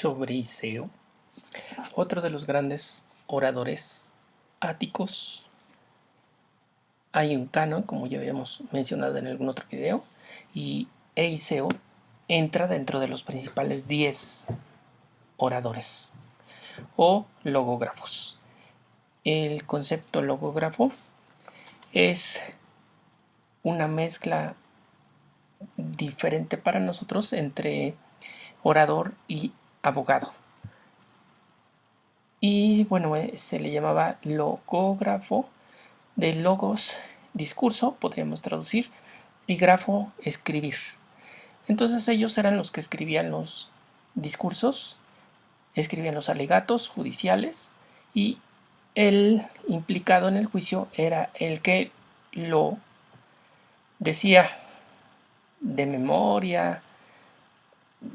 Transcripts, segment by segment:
sobre Iseo, otro de los grandes oradores áticos. Hay un canon, como ya habíamos mencionado en algún otro video, y Iseo entra dentro de los principales 10 oradores o logógrafos. El concepto logógrafo es una mezcla diferente para nosotros entre orador y abogado. Y bueno, se le llamaba logógrafo, de logos, discurso, podríamos traducir, y grafo, escribir. Entonces ellos eran los que escribían los discursos, escribían los alegatos judiciales, y el implicado en el juicio era el que lo decía de memoria,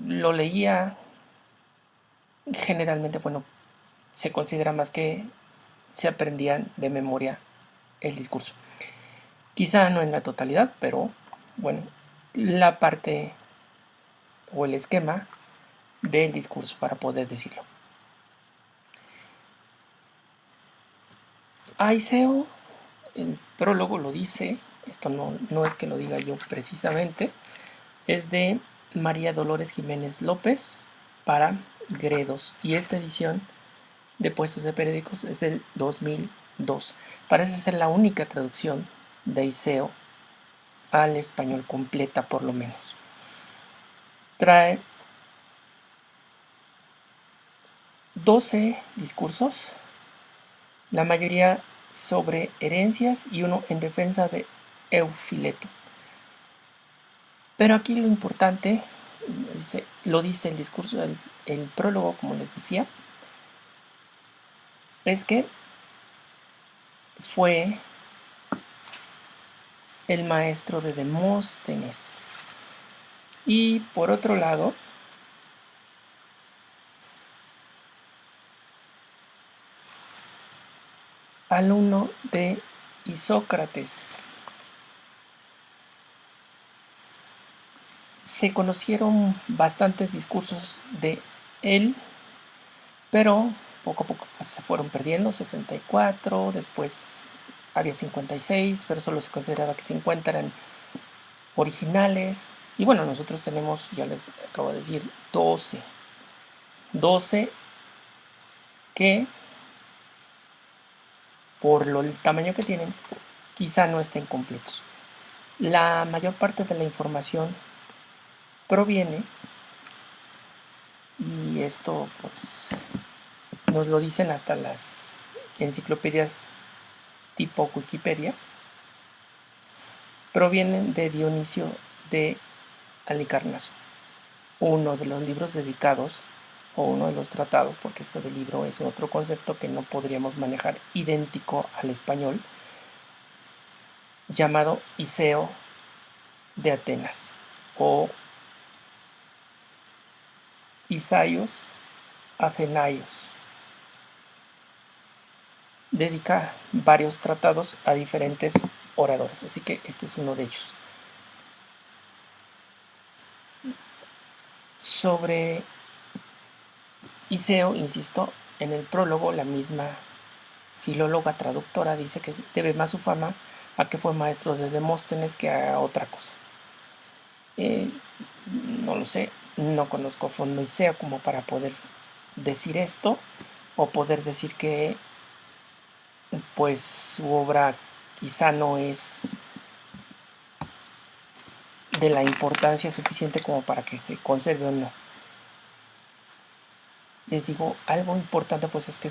lo leía. Generalmente, bueno, se considera más que se aprendían de memoria el discurso. Quizá no en la totalidad, pero bueno, la parte o el esquema del discurso para poder decirlo. Iseo, el prólogo lo dice, esto no es que lo diga yo precisamente, es de María Dolores Jiménez López para Gredos, y esta edición de Puestos de Periódicos es del 2002. Parece ser la única traducción de Iseo al español completa, por lo menos. Trae 12 discursos, la mayoría sobre herencias y uno en defensa de Eufileto. Pero aquí lo importante, lo dice el discurso, el prólogo, como les decía, es que fue el maestro de Demóstenes. Y por otro lado, alumno de Isócrates. Se conocieron bastantes discursos de él, pero poco a poco pues, se fueron perdiendo. 64, después había 56, pero solo se consideraba que 50 eran originales. Y bueno, nosotros tenemos, ya les acabo de decir, 12 que por el tamaño que tienen quizá no estén completos. La mayor parte de la información proviene, y esto pues nos lo dicen hasta las enciclopedias tipo Wikipedia, provienen de Dionisio de Halicarnaso, uno de los libros dedicados o uno de los tratados, porque esto del libro es otro concepto que no podríamos manejar idéntico al español, llamado Iseo de Atenas o Isaios Athenaios. Dedica varios tratados a diferentes oradores, así que este es uno de ellos. Sobre Iseo, insisto, en el prólogo la misma filóloga traductora dice que debe más su fama a que fue maestro de Demóstenes que a otra cosa. No lo sé, no conozco a fondo Iseo como para poder decir esto o poder decir que pues su obra quizá no es de la importancia suficiente como para que se conserve o no. Les digo, algo importante pues es que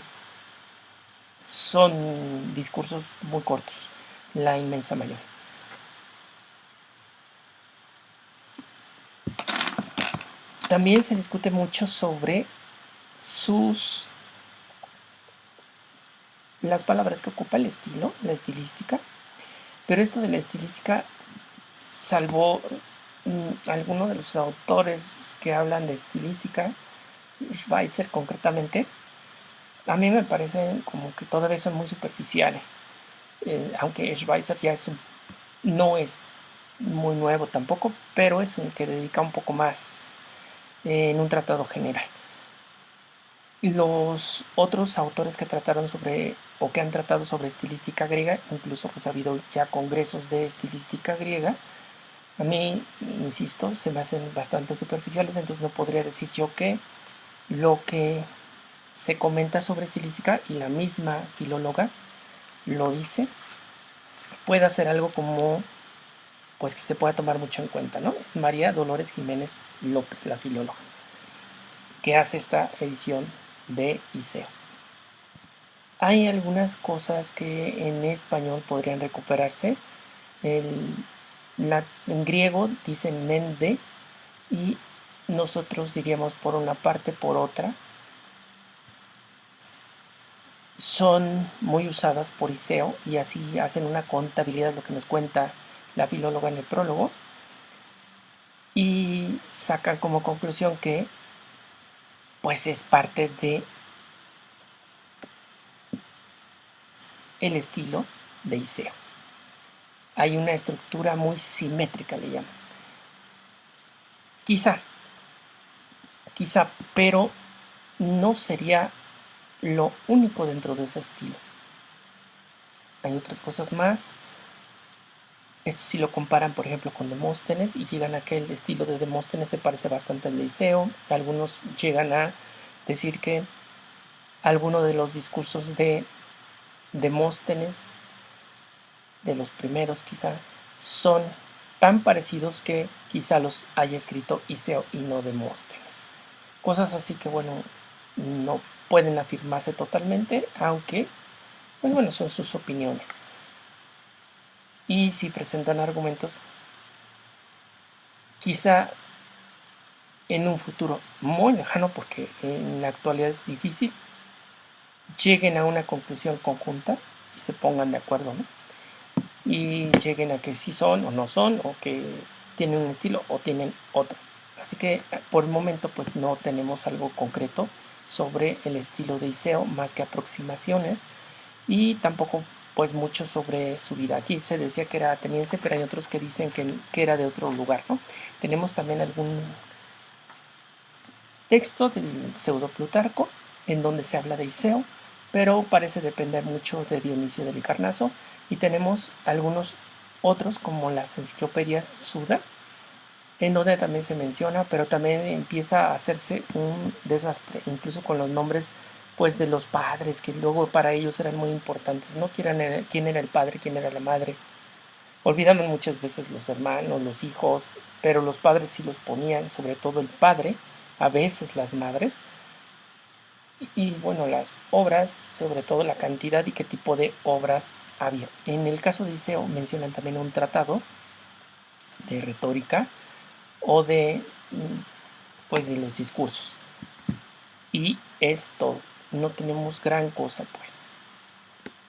son discursos muy cortos, la inmensa mayoría. También se discute mucho sobre las palabras que ocupa el estilo, la estilística, pero esto de la estilística, salvo algunos de los autores que hablan de estilística, Schweitzer concretamente, a mí me parecen como que todavía son muy superficiales, aunque Schweitzer ya no es muy nuevo tampoco, pero es el que dedica un poco más en un tratado general. Los otros autores que trataron sobre o que han tratado sobre estilística griega, incluso pues ha habido ya congresos de estilística griega, a mí, insisto, se me hacen bastante superficiales, entonces no podría decir yo que lo que se comenta sobre estilística y la misma filóloga lo dice, pueda ser algo como pues que se pueda tomar mucho en cuenta, ¿no? Es María Dolores Jiménez López, la filóloga, que hace esta edición de ISEO. Hay algunas cosas que en español podrían recuperarse. En griego dicen mende y nosotros diríamos por una parte, por otra. Son muy usadas por ISEO y así hacen una contabilidad, lo que nos cuenta la filóloga en el prólogo, y sacan como conclusión que pues es parte de el estilo de ISEO. Hay una estructura muy simétrica, le llaman. Quizá, pero no sería lo único dentro de ese estilo. Hay otras cosas más. Esto sí lo comparan, por ejemplo, con Demóstenes y llegan a que el estilo de Demóstenes se parece bastante al de ISEO. Algunos llegan a decir que algunos de los discursos de Demóstenes, de los primeros quizá, son tan parecidos que quizá los haya escrito ISEO y no Demóstenes. Cosas así que, bueno, no pueden afirmarse totalmente, aunque, pues bueno, son sus opiniones. Y si presentan argumentos, quizá en un futuro muy lejano, porque en la actualidad es difícil, lleguen a una conclusión conjunta y se pongan de acuerdo, ¿no? Y lleguen a que sí son o no son, o que tienen un estilo o tienen otro. Así que por el momento pues no tenemos algo concreto sobre el estilo de ISEO, más que aproximaciones, y tampoco pues mucho sobre su vida. Aquí se decía que era ateniense, pero hay otros que dicen que era de otro lugar, ¿no? Tenemos también algún texto del pseudo Plutarco en donde se habla de ISEO, pero parece depender mucho de Dionisio de Licarnaso, y tenemos algunos otros como las enciclopedias Suda, en donde también se menciona, pero también empieza a hacerse un desastre, incluso con los nombres pues de los padres, que luego para ellos eran muy importantes, ¿no? Quién era el padre, quién era la madre. Olvidamos muchas veces los hermanos, los hijos, pero los padres sí los ponían, sobre todo el padre, a veces las madres, y bueno, las obras, sobre todo la cantidad y qué tipo de obras había. En el caso de Iseo mencionan también un tratado de retórica o de pues de los discursos, y es todo. No tenemos gran cosa, pues.